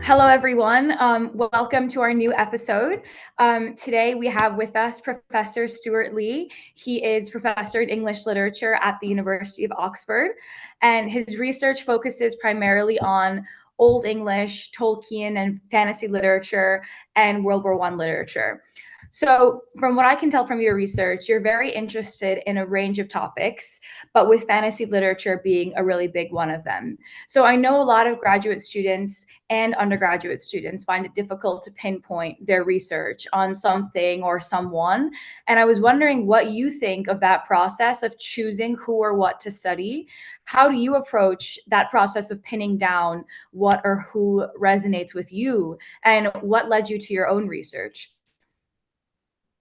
Hello, everyone. Welcome to our new episode. Today we have with us Professor Stuart Lee. He is Professor in English Literature at the University of Oxford, and his research focuses primarily on Old English, Tolkien, and fantasy literature, and World War I literature. So, from what I can tell from your research, you're very interested in a range of topics, but with fantasy literature being a really big one of them. So, I know a lot of graduate students and undergraduate students find it difficult to pinpoint their research on something or someone. And I was wondering what you think of that process of choosing who or what to study. How do you approach that process of pinning down what or who resonates with you? And what led you to your own research?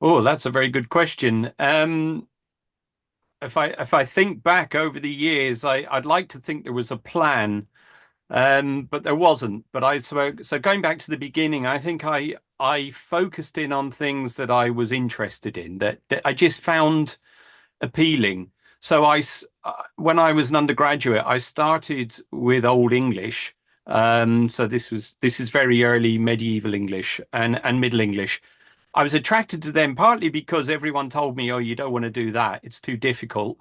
Oh, that's a very good question. If I think back over the years, I'd like to think there was a plan, but there wasn't. But so going back to the beginning, I think I focused in on things that I was interested in that I just found appealing. So when I was an undergraduate, I started with Old English. So this is very early medieval English and Middle English. I was attracted to them partly because everyone told me, oh, you don't want to do that. It's too difficult.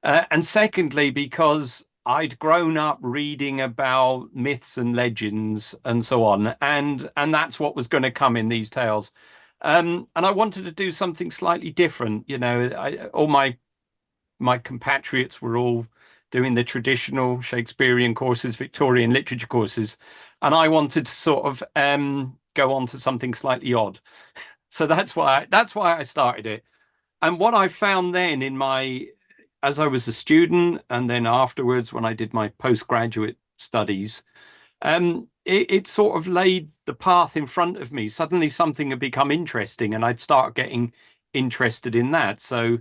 And secondly, because I'd grown up reading about myths and legends and so on. And that's what was going to come in these tales. And I wanted to do something slightly different. You know, all my compatriots were all doing the traditional Shakespearean courses, Victorian literature courses. And I wanted to sort of go on to something slightly odd. So that's why I started it. And what I found then as I was a student and then afterwards when I did my postgraduate studies, it sort of laid the path in front of me. Suddenly something had become interesting and I'd start getting interested in that. So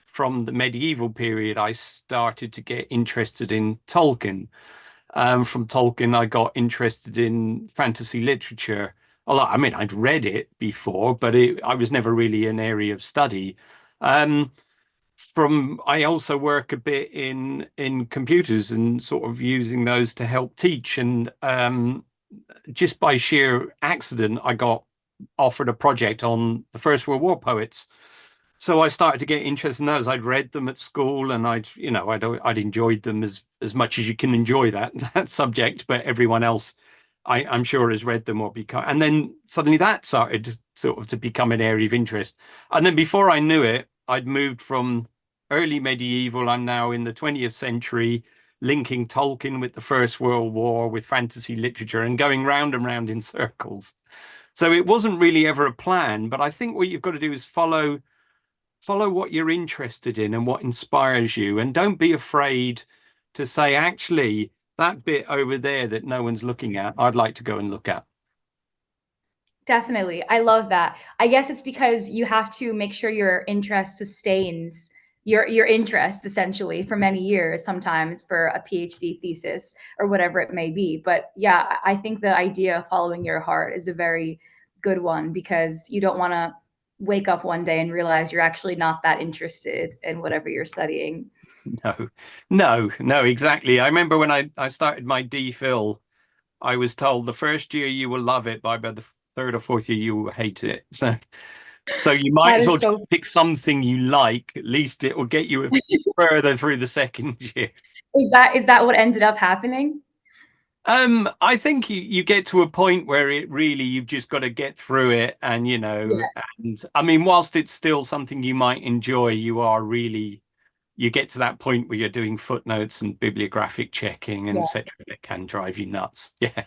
from the medieval period, I started to get interested in Tolkien. From Tolkien, I got interested in fantasy literature a lot. I mean, I'd read it before, but I was never really an area of study. Um, I also work a bit in computers and sort of using those to help teach. And just by sheer accident, I got offered a project on the First World War poets. So I started to get interested in those. I'd read them at school, and I'd enjoyed them as much as you can enjoy that subject. But everyone else, I'm sure, has read them or become. And then suddenly that started sort of to become an area of interest. And then before I knew it, I'd moved from early medieval. I'm now in the 20th century, linking Tolkien with the First World War, with fantasy literature, and going round and round in circles. So it wasn't really ever a plan, but I think what you've got to do is follow what you're interested in and what inspires you. And don't be afraid to say, actually, that bit over there that no one's looking at, I'd like to go and look at. Definitely. I love that. I guess it's because you have to make sure your interest sustains your interest essentially for many years, sometimes for a PhD thesis or whatever it may be. But yeah, I think the idea of following your heart is a very good one because you don't want to wake up one day and realize you're actually not that interested in whatever you're studying. No, no, exactly. I remember when I started my DPhil, I was told the first year you will love it, by the third or fourth year you will hate it. So you might That as well is just so. pick something you like. At least it will get you further through the second year. Is that what ended up happening? I think you get to a point where it really you've just got to get through it, and Yes. and I mean, whilst it's still something you might enjoy, you get to that point where you're doing footnotes and bibliographic checking and Yes. etc. that can drive you nuts. Yeah.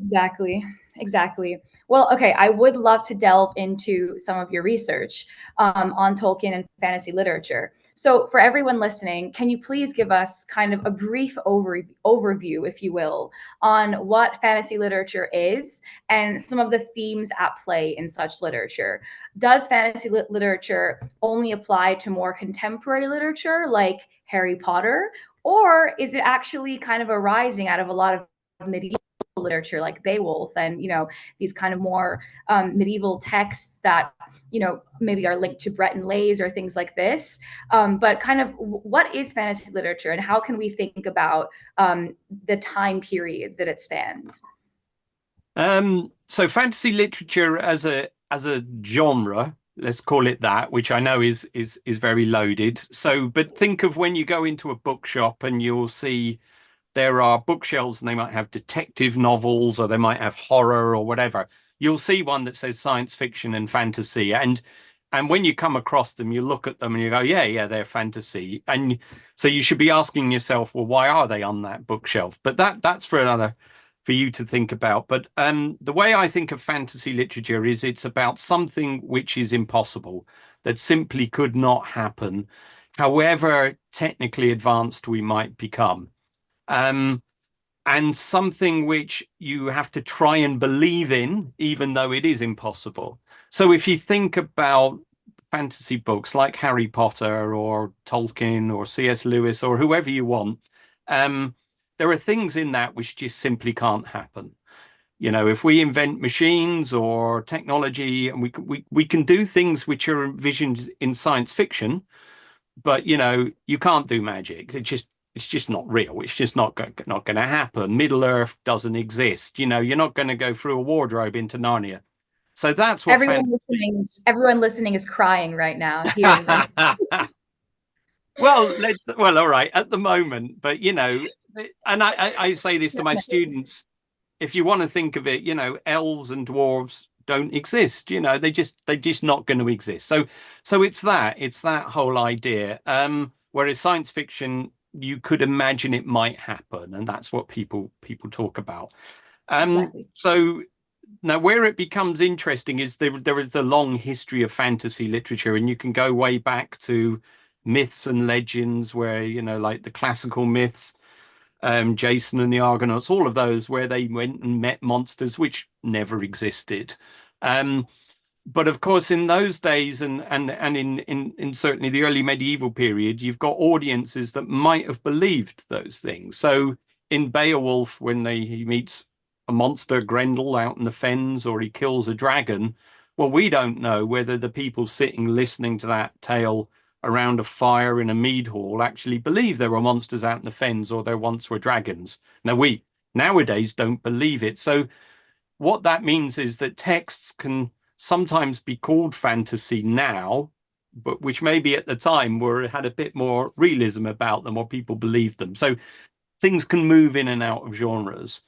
Exactly. Exactly. Well, okay, I would love to delve into some of your research on Tolkien and fantasy literature. So, for everyone listening, can you please give us kind of a brief overview, if you will, on what fantasy literature is and some of the themes at play in such literature? Does fantasy literature only apply to more contemporary literature like Harry Potter, or is it actually kind of arising out of a lot of medieval literature like Beowulf and these kind of more medieval texts that maybe are linked to Breton lays or things like this, but kind of what is fantasy literature and how can we think about the time periods that it spans? So fantasy literature as a genre, let's call it that, which I know is very loaded. So, but think of when you go into a bookshop and you'll see there are bookshelves and they might have detective novels or they might have horror or whatever. You'll see one that says science fiction and fantasy. And when you come across them, you look at them and you go, yeah, yeah, they're fantasy. And so you should be asking yourself, well, why are they on that bookshelf? But that's for you to think about. But the way I think of fantasy literature is it's about something which is impossible, that simply could not happen, however technically advanced we might become. Um, and something which you have to try and believe in, even though it is impossible. So if you think about fantasy books like Harry Potter or Tolkien or C.S. Lewis or whoever you want, um, there are things in that which just simply can't happen. You know, if we invent machines or technology, and we can do things which are envisioned in science fiction, but you can't do magic. It's just not real. It's just not going to happen. Middle Earth doesn't exist. You're not going to go through a wardrobe into Narnia. So that's what Everyone listening is crying right now hearing this. Well, all right, at the moment, but and I say this to my students, if you want to think of it, elves and dwarves don't exist. They're just not going to exist. So it's that whole idea. Whereas science fiction, you could imagine it might happen, and that's what people talk about. Exactly. So now where it becomes interesting is there is a long history of fantasy literature, and you can go way back to myths and legends where, like the classical myths, Jason and the Argonauts, all of those where they went and met monsters which never existed. Um, but of course, in those days and in certainly the early medieval period, you've got audiences that might have believed those things. So in Beowulf, when he meets a monster, Grendel, out in the fens, or he kills a dragon, well, we don't know whether the people sitting listening to that tale around a fire in a mead hall actually believe there were monsters out in the fens or there once were dragons. Now, we nowadays don't believe it. So what that means is that texts can sometimes be called fantasy now, but which maybe at the time had a bit more realism about them or people believed them. So things can move in and out of genres.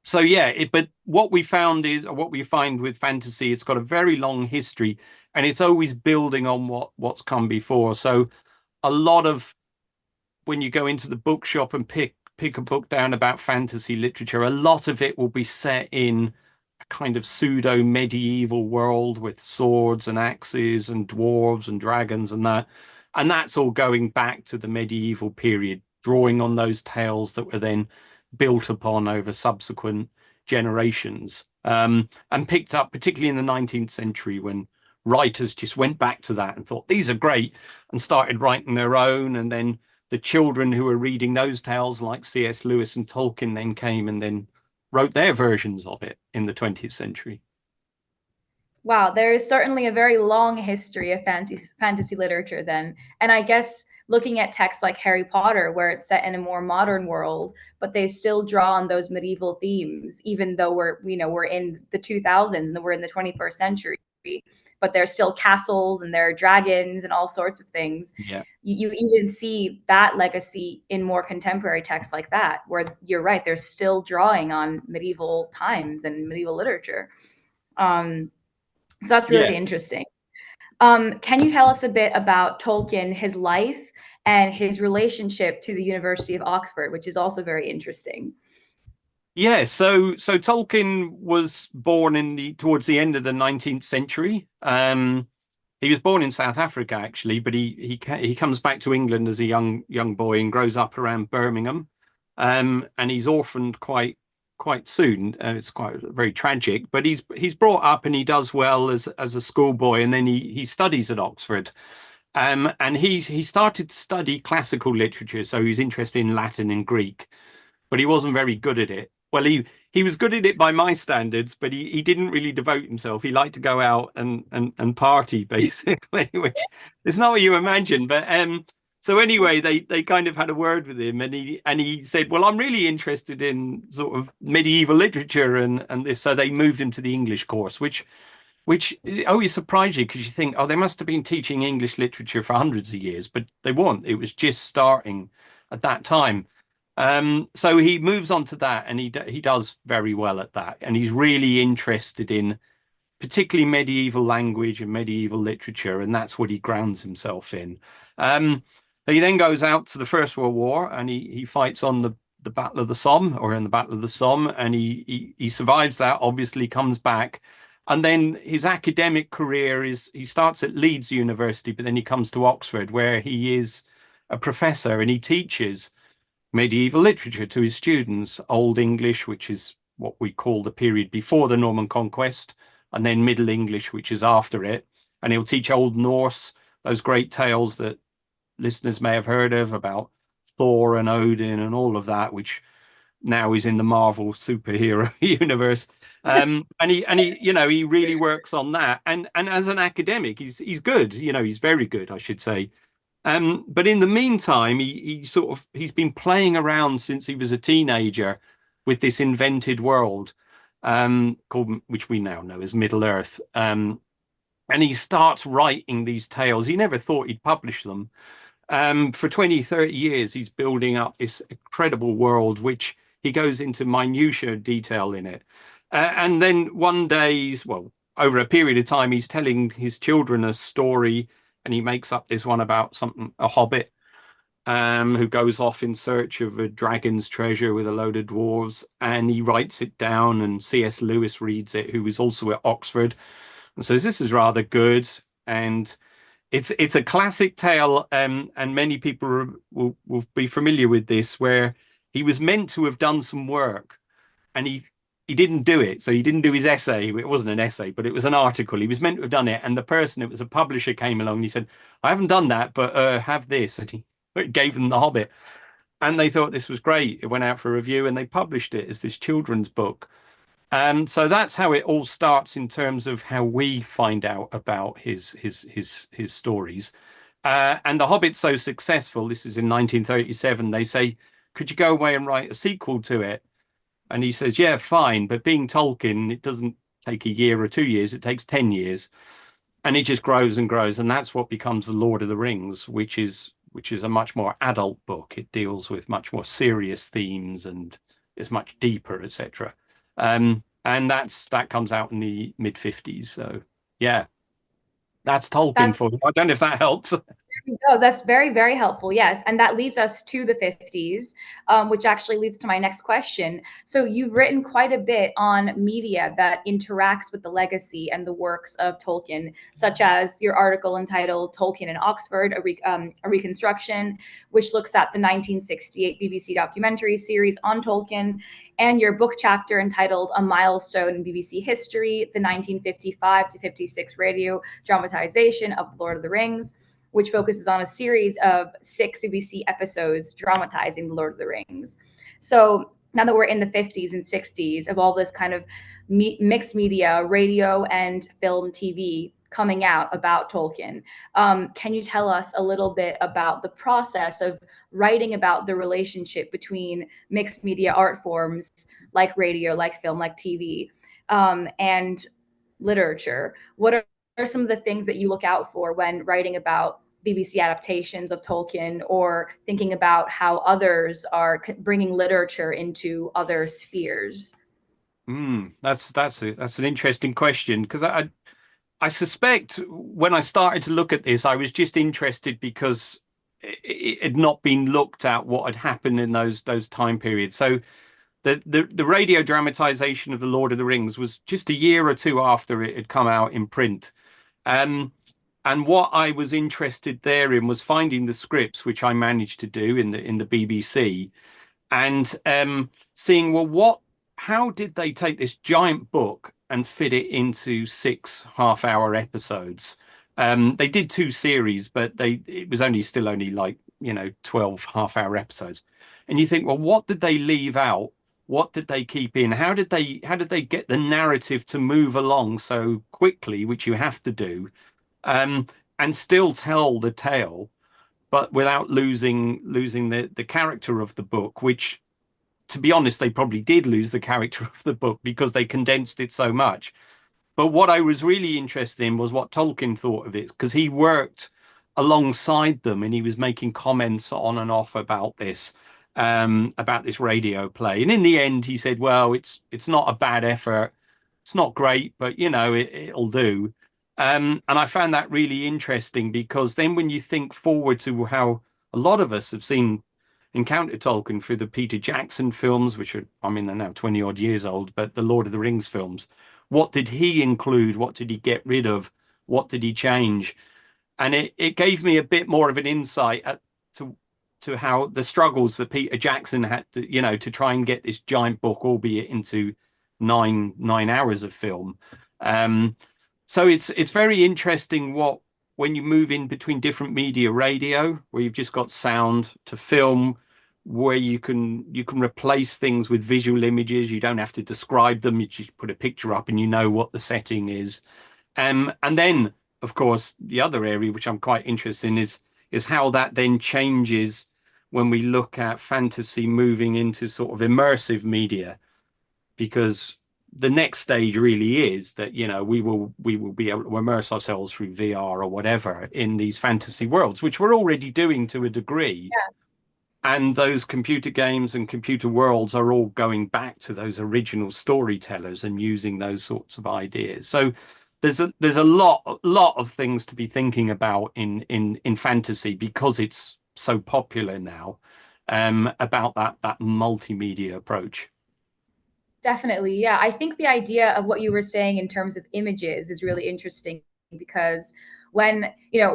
So yeah, but what we found is, or what we find with fantasy, it's got a very long history and it's always building on what's come before. So a lot of when you go into the bookshop and pick a book down about fantasy literature, a lot of it will be set in a kind of pseudo medieval world with swords and axes and dwarves and dragons and that. And that's all going back to the medieval period, drawing on those tales that were then built upon over subsequent generations, and picked up, particularly in the 19th century, when writers just went back to that and thought, these are great, and started writing their own. And then the children who were reading those tales, like C.S. Lewis and Tolkien, then came and then wrote their versions of it in the 20th century. Wow, there is certainly a very long history of fantasy literature then. And I guess looking at texts like Harry Potter, where it's set in a more modern world, but they still draw on those medieval themes, even though we're in the 2000s and we're in the 21st century. But there's still castles and there are dragons and all sorts of things. Yeah. You even see that legacy in more contemporary texts like that, where you're right, they're still drawing on medieval times and medieval literature. So that's Yeah. really interesting. Can you tell us a bit about Tolkien, his life, and his relationship to the University of Oxford, which is also very interesting? Yeah, so Tolkien was born towards the end of the 19th century. He was born in South Africa actually, but he comes back to England as a young boy and grows up around Birmingham. And he's orphaned quite soon. It's quite very tragic, but he's brought up and he does well as a schoolboy, and then he studies at Oxford. And he started to study classical literature, so he's interested in Latin and Greek, but he wasn't very good at it. Well, he was good at it by my standards, but he didn't really devote himself. He liked to go out and party, basically, which is not what you imagine. But So anyway, they kind of had a word with him, and he said, "Well, I'm really interested in sort of medieval literature and this." So they moved him to the English course, which always surprised you because you think, oh, they must have been teaching English literature for hundreds of years, but they weren't. It was just starting at that time. So he moves on to that, and he does very well at that, and he's really interested in particularly medieval language and medieval literature, and that's what he grounds himself in. Um, he then goes out to the First World War, and he fights on the Battle of the Somme, or in the Battle of the Somme, and he survives that. Obviously, comes back, and then his academic career is he starts at Leeds University, but then he comes to Oxford, where he is a professor, and he teaches medieval literature to his students, Old English, which is what we call the period before the Norman Conquest, and then Middle English, which is after it. And he'll teach Old Norse, those great tales that listeners may have heard of about Thor and Odin and all of that, which now is in the Marvel superhero universe. He really works on that. And as an academic, he's good. He's very good, I should say. But in the meantime, he's been playing around since he was a teenager with this invented world, called, which we now know as Middle Earth. And he starts writing these tales. He never thought he'd publish them. For 20, 30 years, he's building up this incredible world, which he goes into minutiae detail in it. And then one day, well, over a period of time, he's telling his children a story, and he makes up this one about a hobbit, who goes off in search of a dragon's treasure with a load of dwarves, and he writes it down, and C.S. Lewis reads it, who was also at Oxford, and says, this is rather good. And it's a classic tale, and many people will be familiar with this, where he was meant to have done some work, and he didn't do it. So he didn't do his essay. It wasn't an essay, but it was an article. He was meant to have done it, and the person, it was a publisher, came along and he said, I haven't done that, but have this. And he gave them The Hobbit, and they thought this was great. It went out for review, and they published it as this children's book. So that's how it all starts in terms of how we find out about his stories. And The Hobbit's so successful, this is in 1937, they say, could you go away and write a sequel to it? And he says, yeah, fine. But being Tolkien, it doesn't take a year or 2 years, it takes 10 years. And it just grows and grows. And that's what becomes The Lord of the Rings, which is a much more adult book. It deals with much more serious themes and is much deeper, etc. And that comes out in the mid-50s. So yeah, that's Tolkien That's for you. I don't know if that helps. Oh, that's very, very helpful. Yes. And that leads us to the 50s, which actually leads to my next question. So you've written quite a bit on media that interacts with the legacy and the works of Tolkien, such as your article entitled Tolkien in Oxford, a Reconstruction, which looks at the 1968 BBC documentary series on Tolkien, and your book chapter entitled A Milestone in BBC History, the 1955 to 56 radio dramatization of Lord of the Rings, which focuses on a series of 6 BBC episodes dramatizing the Lord of the Rings. So now that we're in the 50s and 60s of all this kind of mixed media, radio and film, TV coming out about Tolkien, can you tell us a little bit about the process of writing about the relationship between mixed media art forms like radio, like film, like TV, and literature? What are some of the things that you look out for when writing about BBC adaptations of Tolkien, or thinking about how others are bringing literature into other spheres? That's an interesting question, because I suspect when I started to look at this, I was just interested because it had not been looked at what had happened in those time periods. So the radio dramatization of The Lord of the Rings was just a year or two after it had come out in print. And what I was interested therein was finding the scripts, which I managed to do in the BBC, and seeing, well, how did they take this giant book and fit it into 6 half-hour episodes? They did 2 series, but it was still only like 12 half-hour episodes. And you think, well, what did they leave out? What did they keep in? How did they get the narrative to move along so quickly, which you have to do, and still tell the tale but without losing the character of the book, which, to be honest, they probably did lose the character of the book because they condensed it so much. But what I was really interested in was what Tolkien thought of it, because he worked alongside them and he was making comments on and off about this radio play. And in the end, he said, "Well, it's not a bad effort. It's not great, but it'll do." And I found that really interesting because then when you think forward to how a lot of us have encountered Tolkien through the Peter Jackson films, which are, I mean, they're now 20 odd years old, but the Lord of the Rings films, what did he include? What did he get rid of? What did he change? And it gave me a bit more of an insight to how the struggles that Peter Jackson had to try and get this giant book, albeit into nine hours of film. So it's very interesting when you move in between different media, radio, where you've just got sound, to film, where you can replace things with visual images. You don't have to describe them. You just put a picture up and you know what the setting is. And then, of course, the other area which I'm quite interested in is how that then changes when we look at fantasy moving into sort of immersive media, because the next stage really is that we will be able to immerse ourselves through VR or whatever in these fantasy worlds, which we're already doing to a degree. Yeah. And those computer games and computer worlds are all going back to those original storytellers and using those sorts of ideas. So there's a lot of things to be thinking about in fantasy, because it's so popular now, about that multimedia approach. Definitely. Yeah. I think the idea of what you were saying in terms of images is really interesting, because when,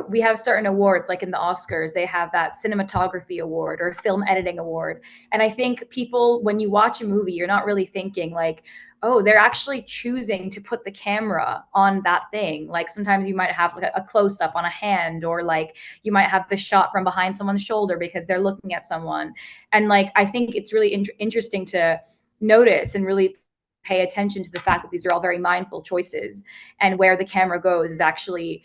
we have certain awards, like in the Oscars, they have that cinematography award or film editing award. And I think people, when you watch a movie, you're not really thinking like, oh, they're actually choosing to put the camera on that thing. Like sometimes you might have like a close up on a hand, or like you might have the shot from behind someone's shoulder because they're looking at someone. And like, I think it's really interesting to notice and really pay attention to the fact that these are all very mindful choices, and where the camera goes is actually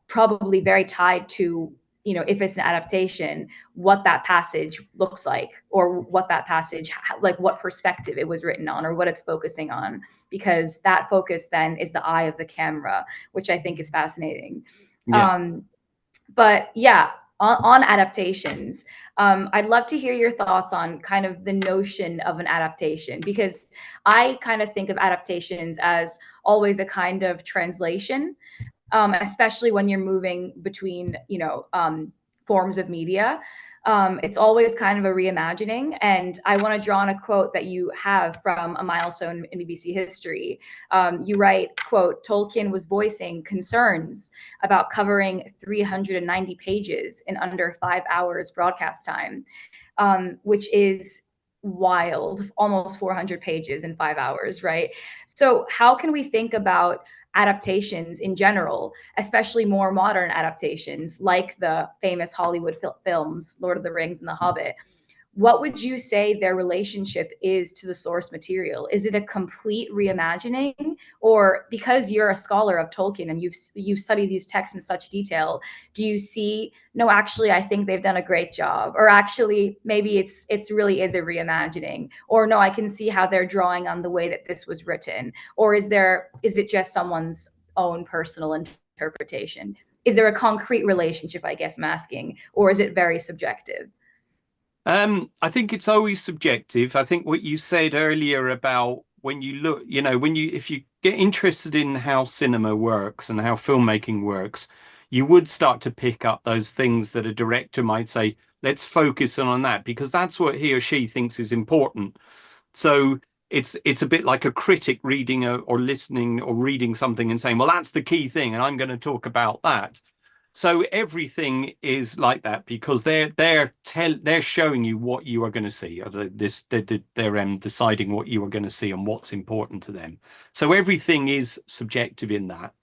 probably very tied to, if it's an adaptation, what that passage looks like, or what that passage, like what perspective it was written on, or what it's focusing on, because that focus then is the eye of the camera, which I think is fascinating. Yeah. But yeah, on adaptations, I'd love to hear your thoughts on kind of the notion of an adaptation, because I kind of think of adaptations as always a kind of translation, especially when you're moving between, forms of media. It's always kind of a reimagining. And I want to draw on a quote that you have from a milestone in BBC history. You write, quote, "Tolkien was voicing concerns about covering 390 pages in under 5 hours broadcast time," which is wild, almost 400 pages in 5 hours, right? So how can we think about adaptations in general, especially more modern adaptations like the famous Hollywood films, Lord of the Rings and The Hobbit? What would you say their relationship is to the source material? Is it a complete reimagining, or because you're a scholar of Tolkien and you've studied these texts in such detail, do you see, no, actually, I think they've done a great job, or actually maybe it's really is a reimagining, or no, I can see how they're drawing on the way that this was written, or is it just someone's own personal interpretation? Is there a concrete relationship, I guess I'm asking, or is it very subjective? I think it's always subjective. I think what you said earlier about when you look, if you get interested in how cinema works and how filmmaking works, you would start to pick up those things that a director might say, let's focus on that, because that's what he or she thinks is important. So it's a bit like a critic reading or listening or reading something and saying, well, that's the key thing, and I'm going to talk about that. So everything is like that because they're showing you what you are going to see. Or they're deciding what you are going to see and what's important to them. So everything is subjective in that.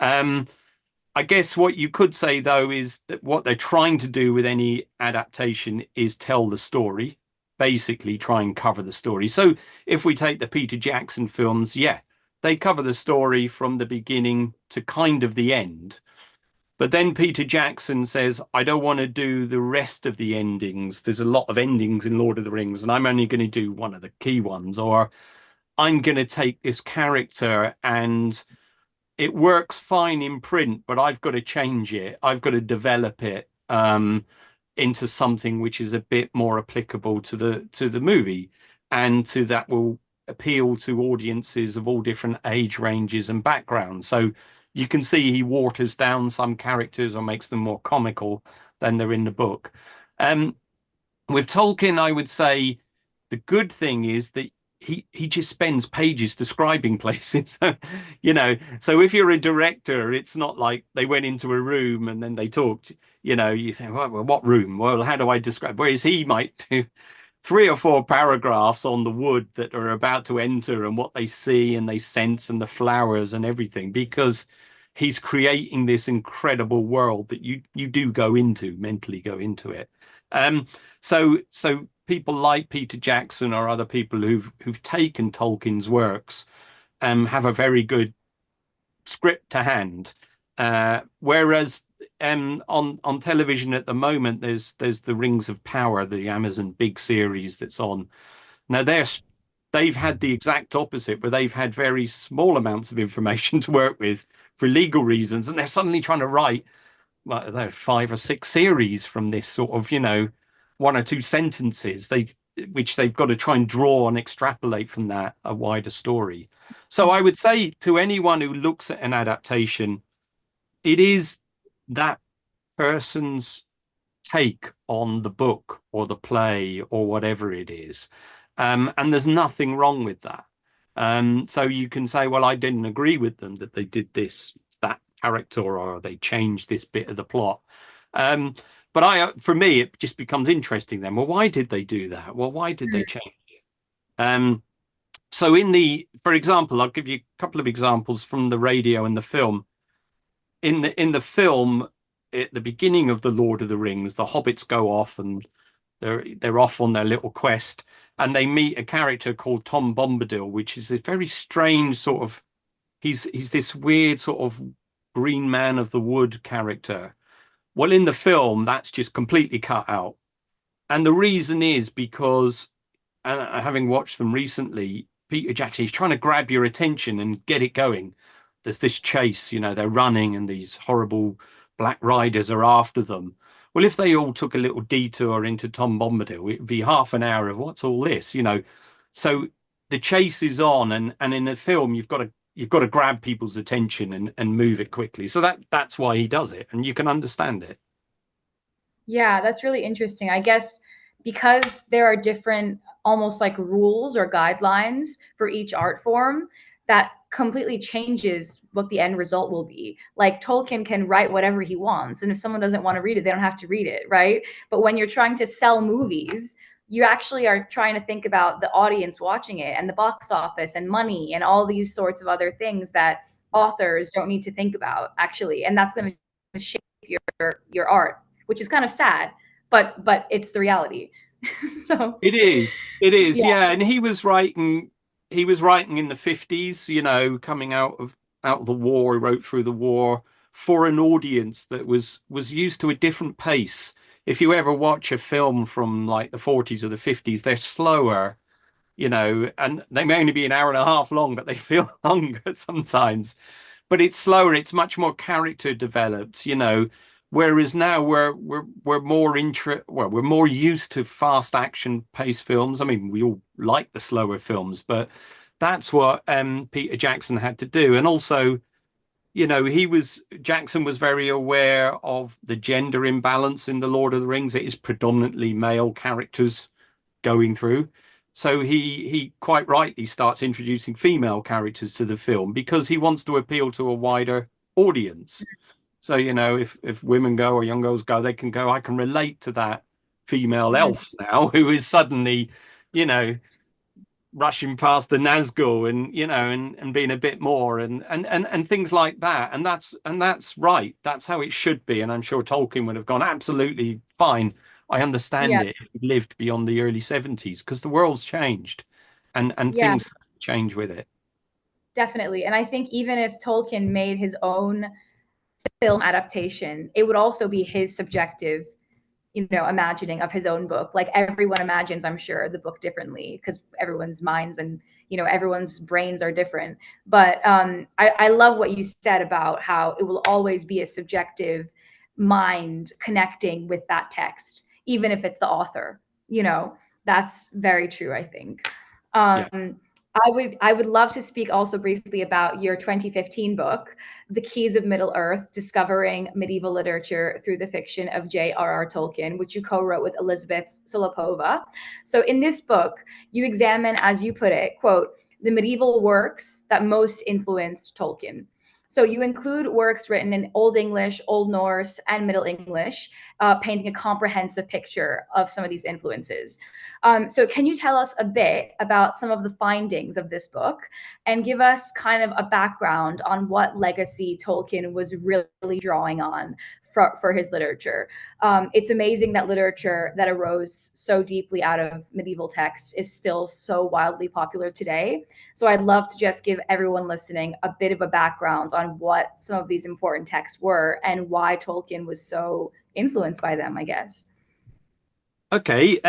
I guess what you could say though is that what they're trying to do with any adaptation is tell the story, basically try and cover the story. So if we take the Peter Jackson films, yeah, they cover the story from the beginning to kind of the end. But then Peter Jackson says, I don't want to do the rest of the endings. There's a lot of endings in Lord of the Rings, and I'm only going to do one of the key ones. Or I'm going to take this character and it works fine in print, but I've got to change it. I've got to develop it into something which is a bit more applicable to the movie, and to that will appeal to audiences of all different age ranges and backgrounds. So you can see he waters down some characters or makes them more comical than they're in the book. Um, with Tolkien, I would say the good thing is that he just spends pages describing places. So if you're a director, it's not like they went into a room and then they talked. You say, well, what room? Well, how do I describe? Whereas he might do 3 or 4 paragraphs on the wood that are about to enter and what they see and they sense and the flowers and everything, because he's creating this incredible world that you do go into, mentally go into it. So people like Peter Jackson or other people who've taken Tolkien's works have a very good script to hand. Whereas on television at the moment, there's the Rings of Power, the Amazon big series that's on. Now they've had the exact opposite, where they've had very small amounts of information to work with for legal reasons, and they're suddenly trying to write like 5 or 6 series from this sort of 1 or 2 sentences which they've got to try and draw and extrapolate from that a wider story. So I would say to anyone who looks at an adaptation, it is that person's take on the book or the play or whatever it is. And there's nothing wrong with that. So you can say, well, I didn't agree with them that they did this, that character, or they changed this bit of the plot. For me, it just becomes interesting then. Well, why did they do that? Well, why did they change it? So for example, I'll give you a couple of examples from the radio and the film. In the film, at the beginning of the Lord of the Rings, the hobbits go off and they're off on their little quest, and they meet a character called Tom Bombadil, which is a very strange sort of he's this weird sort of green man of the wood character. Well, in the film, that's just completely cut out. And the reason is because, and having watched them recently, Peter Jackson, he's trying to grab your attention and get it going. There's this chase, they're running and these horrible black riders are after them. Well, if they all took a little detour into Tom Bombadil, it'd be half an hour of what's all this. So the chase is on, and in the film, you've got to grab people's attention and move it quickly. So that's why he does it, and you can understand it. Yeah, that's really interesting. I guess because there are different, almost like rules or guidelines for each art form, that completely changes what the end result will be. Like Tolkien can write whatever he wants, and if someone doesn't want to read it, they don't have to read it, right? But when you're trying to sell movies, you actually are trying to think about the audience watching it and the box office and money and all these sorts of other things that authors don't need to think about, actually. And that's going to shape your art, which is kind of sad, but it's the reality. So It is, yeah. yeah. And he was writing in the 50s, coming out of the war. He wrote through the war for an audience that was used to a different pace. If you ever watch a film from like the 40s or the 50s, they're slower, and they may only be an hour and a half long, but they feel longer sometimes. But it's slower, it's much more character developed. Whereas now we're more used to fast action paced films. I mean, we all like the slower films, but that's what Peter Jackson had to do. And also, Jackson was very aware of the gender imbalance in the Lord of the Rings. It is predominantly male characters going through. So he quite rightly starts introducing female characters to the film because he wants to appeal to a wider audience. So, if women go or young girls go, they can go, I can relate to that female elf now who is suddenly, you know, rushing past the Nazgul and being a bit more and things like that. And that's right. That's how it should be. And I'm sure Tolkien would have gone absolutely fine. I understand Yeah. it. He lived beyond the early 70s because the world's changed and Yeah, things have to change with it. definitely. And I think even if Tolkien made his own film adaptation, it would also be his subjective, imagining of his own book. Like everyone imagines, I'm sure, the book differently because everyone's minds and everyone's brains are different. But I love what you said about how it will always be a subjective mind connecting with that text, even if it's the author. That's very true, I think. Yeah. I would love to speak also briefly about your 2015 book, The Keys of Middle-earth: Discovering Medieval Literature Through the Fiction of J.R.R. Tolkien, which you co-wrote with Elizabeth Solopova. So in this book, you examine, as you put it, quote, the medieval works that most influenced Tolkien. So you include works written in Old English, Old Norse, and Middle English, painting a comprehensive picture of some of these influences. So can you tell us a bit about some of the findings of this book and give us kind of a background on what legacy Tolkien was really drawing on for his literature? It's amazing that literature that arose so deeply out of medieval texts is still so wildly popular today. So I'd love to just give everyone listening a bit of a background on what some of these important texts were and why Tolkien was so influenced by them, I guess. Okay.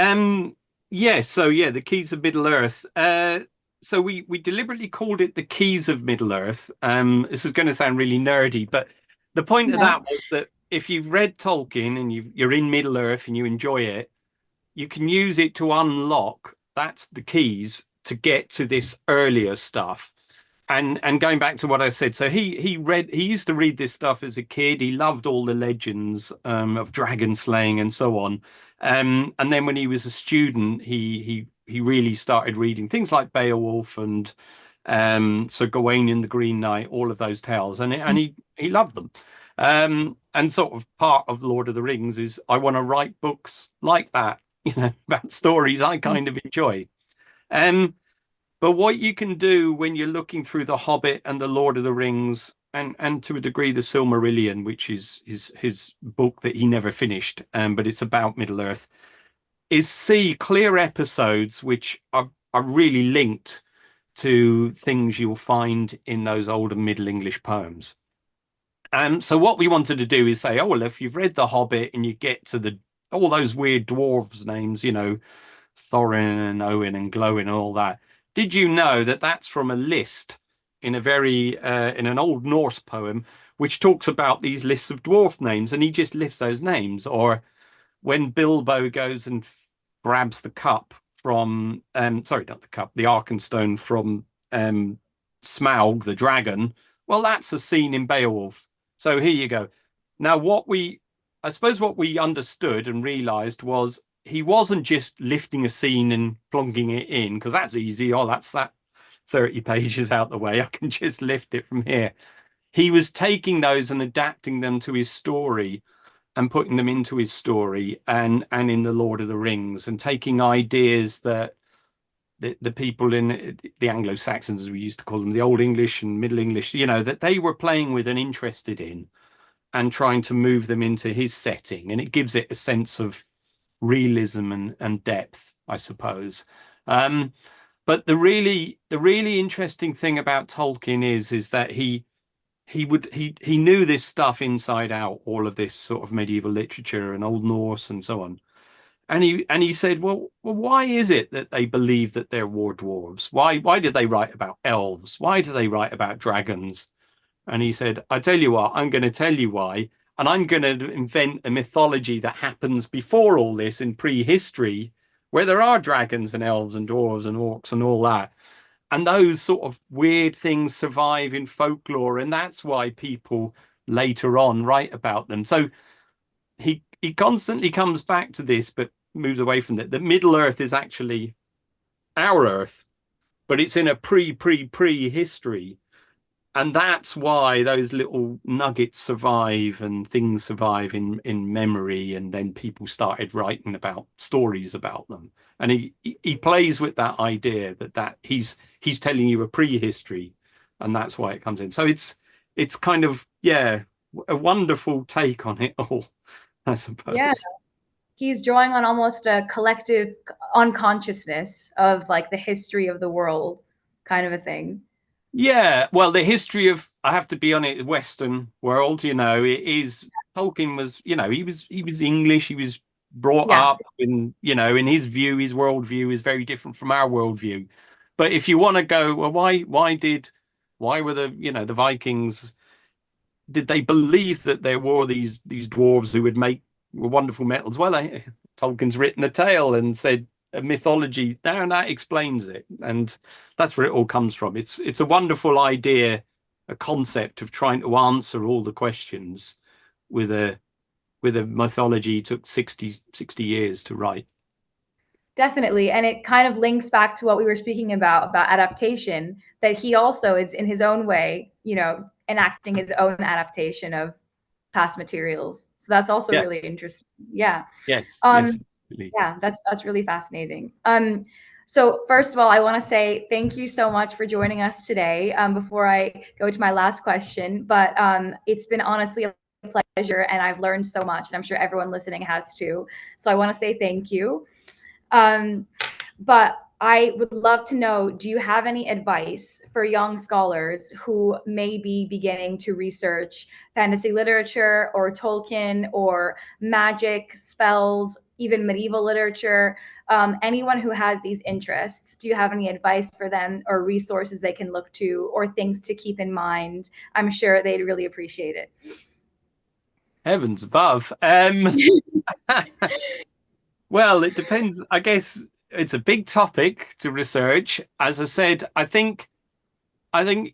Yeah. So yeah, the Keys of Middle Earth. So we deliberately called it the Keys of Middle Earth. This is going to sound really nerdy, but the point of Yeah. that was that if you've read Tolkien and you're in Middle Earth and you enjoy it, you can use it to unlock. That's the keys to get to this earlier stuff. And going back to what I said, so he used to read this stuff as a kid. He loved all the legends of dragon slaying and so on. And then when he was a student, he really started reading things like Beowulf and Sir Gawain and the Green Knight, all of those tales, and he loved them. And sort of part of Lord of the Rings is I want to write books like that, about stories I kind of enjoy. Um, but what you can do when you're looking through The Hobbit and The Lord of the Rings, and to a degree The Silmarillion, which is his book that he never finished, but it's about Middle Earth, is see clear episodes which are really linked to things you'll find in those older Middle English poems. So what we wanted to do is say, oh well, if you've read The Hobbit and you get to the all those weird dwarves names, Thorin and Owen and Glowin and all that. Did you know that that's from a list in in an Old Norse poem, which talks about these lists of dwarf names, and he just lifts those names? Or when Bilbo goes and grabs the cup from, sorry, not the cup, the Arkenstone from Smaug the dragon. Well, that's a scene in Beowulf. So here you go. Now, I suppose what we understood and realized was he wasn't just lifting a scene and plonking it in, because that's easy. Oh, that's that 30 pages out the way. I can just lift it from here. He was taking those and adapting them to his story and putting them into his story and in the Lord of the Rings, and taking ideas that the people in the Anglo-Saxons, as we used to call them, the Old English and Middle English, that they were playing with and interested in, and trying to move them into his setting. And it gives it a sense of realism and depth, I suppose. But the really interesting thing about Tolkien is that he knew this stuff inside out, all of this sort of medieval literature and Old Norse and so on. And he said, well, why is it that they believe that they're war dwarves? Why did they write about elves? Why do they write about dragons? And he said, I tell you what, I'm going to tell you why. And I'm going to invent a mythology that happens before all this in prehistory, where there are dragons and elves and dwarves and orcs and all that. And those sort of weird things survive in folklore. And that's why people later on write about them. So he constantly comes back to this, but moves away from it. That Middle Earth is actually our Earth, but it's in a pre history. And that's why those little nuggets survive and things survive in memory. And then people started writing about stories about them. And he plays with that idea that he's telling you a prehistory, and that's why it comes in. So it's kind of, yeah, a wonderful take on it all, I Yeah. suppose. He's drawing on almost a collective unconsciousness of like the history of the world kind of a thing. Yeah, well, the history of, I have to be on it, Western world, it is Tolkien was, he was English, he was brought Yeah, up in, in his view, his worldview is very different from our worldview. But if you want to go, well, why were the Vikings, did they believe that there were these dwarves who would make wonderful metals? Well, Tolkien's written a tale and said a mythology. Now that explains it, and that's where it all comes from. It's a wonderful idea, a concept of trying to answer all the questions with a mythology took 60 years to write. definitely. And it kind of links back to what we were speaking about adaptation, that he also is in his own way, enacting his own adaptation of past materials. So that's also Yeah. really interesting. Yeah. Yes. Yes. Um, Absolutely. yeah, that's really fascinating. So first of all, I want to say thank you so much for joining us today. Before I go to my last question, but it's been honestly a pleasure, and I've learned so much, and I'm sure everyone listening has too. So I want to say thank you. Um, but I would love to know, do you have any advice for young scholars who may be beginning to research fantasy literature or Tolkien or magic, spells, even medieval literature, anyone who has these interests? Do you have any advice for them or resources they can look to or things to keep in mind? I'm sure they'd really appreciate it. Heavens above. Well, it depends. I guess it's a big topic to research. As I said, I think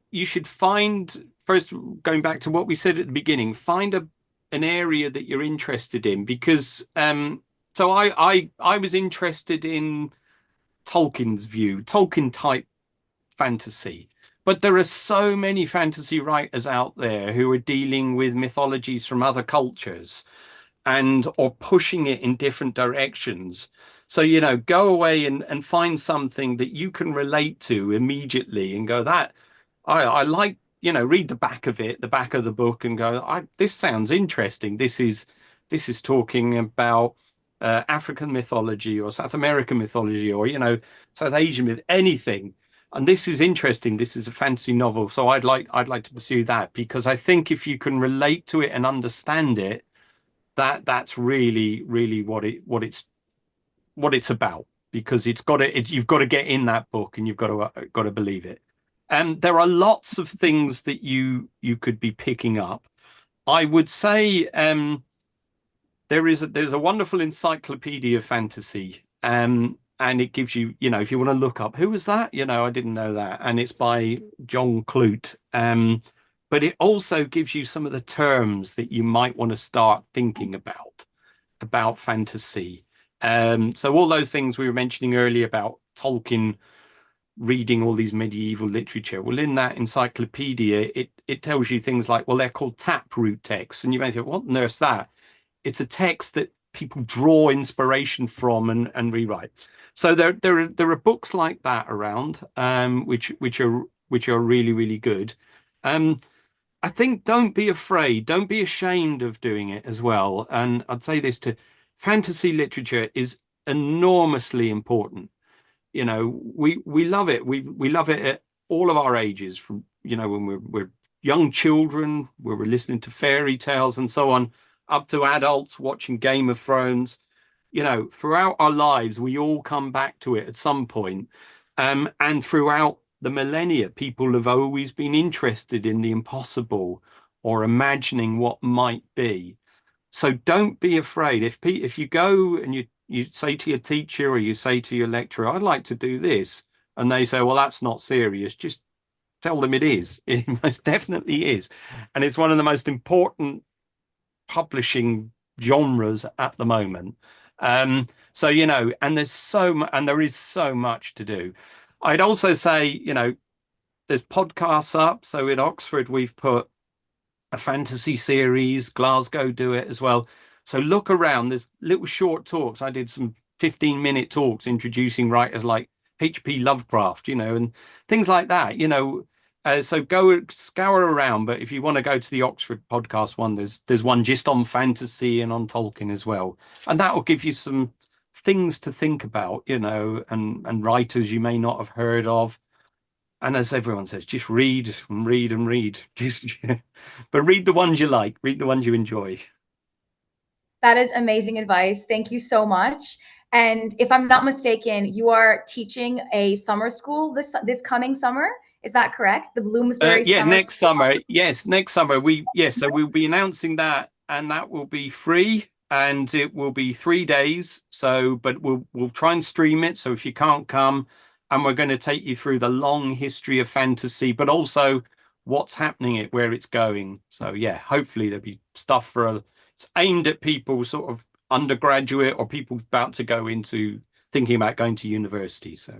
you should find first, going back to what we said at the beginning, find an area that you're interested in because so I was interested in Tolkien's view, Tolkien type fantasy. But there are so many fantasy writers out there who are dealing with mythologies from other cultures and or pushing it in different directions. So, go away and find something that you can relate to immediately and go, that I like, read the back of it, the back of the book and go, this sounds interesting. This is talking about African mythology or South American mythology or, South Asian myth, anything. And this is interesting. This is a fantasy novel. So I'd like to pursue that because I think if you can relate to it and understand it, that's really really what it's about because you've got to get in that book and you've got to believe it. And there are lots of things that you could be picking up. I would say there's a wonderful encyclopedia of fantasy, and it gives you, if you want to look up who was that, I didn't know that, and it's by John Clute. But it also gives you some of the terms that you might want to start thinking about fantasy. So all those things we were mentioning earlier about Tolkien reading all these medieval literature. Well, in that encyclopedia, it tells you things like, well, they're called taproot texts, and you may think, what on earth's that? It's a text that people draw inspiration from and rewrite. So there are books like that around, which are really really good. Um, I think don't be afraid, don't be ashamed of doing it as well. And I'd say this to fantasy literature is enormously important. We love it. We love it at all of our ages, from when we're young children, where we're listening to fairy tales and so on, up to adults watching Game of Thrones. Throughout our lives, we all come back to it at some point. And throughout the millennia, people have always been interested in the impossible or imagining what might be. So don't be afraid. If you go and you say to your teacher or you say to your lecturer, I'd like to do this, and they say, well, that's not serious, just tell them it is. It most definitely is. And it's one of the most important publishing genres at the moment. So, and there is so much to do. I'd also say, there's podcasts up. So in Oxford, we've put a fantasy series. Glasgow do it as well. So look around. There's little short talks. I did some 15-minute talks introducing writers like H.P. Lovecraft, and things like that. So go scour around. But if you want to go to the Oxford podcast one, there's one just on fantasy and on Tolkien as well, and that will give you some things to think about, and writers you may not have heard of. And as everyone says, just read and read and read. Just, but read the ones you like, read the ones you enjoy. That is amazing advice. Thank you so much. And if I'm not mistaken, you are teaching a summer school this coming summer. Is that correct? The Bloomsbury Yeah, Summer next School. summer. Yes, next summer. So we'll be announcing that, and that will be free, and it will be 3 days. So, but we'll try and stream it. So if you can't come, and we're going to take you through the long history of fantasy, but also what's happening, where it's going. So yeah, hopefully there'll be stuff it's aimed at people sort of undergraduate or people about to go into thinking about going to university. So.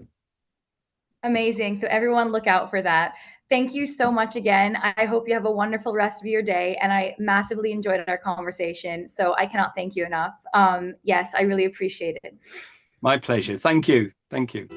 Amazing. So everyone look out for that. Thank you so much again. I hope you have a wonderful rest of your day. And I massively enjoyed our conversation. So I cannot thank you enough. Yes, I really appreciate it. My pleasure. Thank you. Thank you.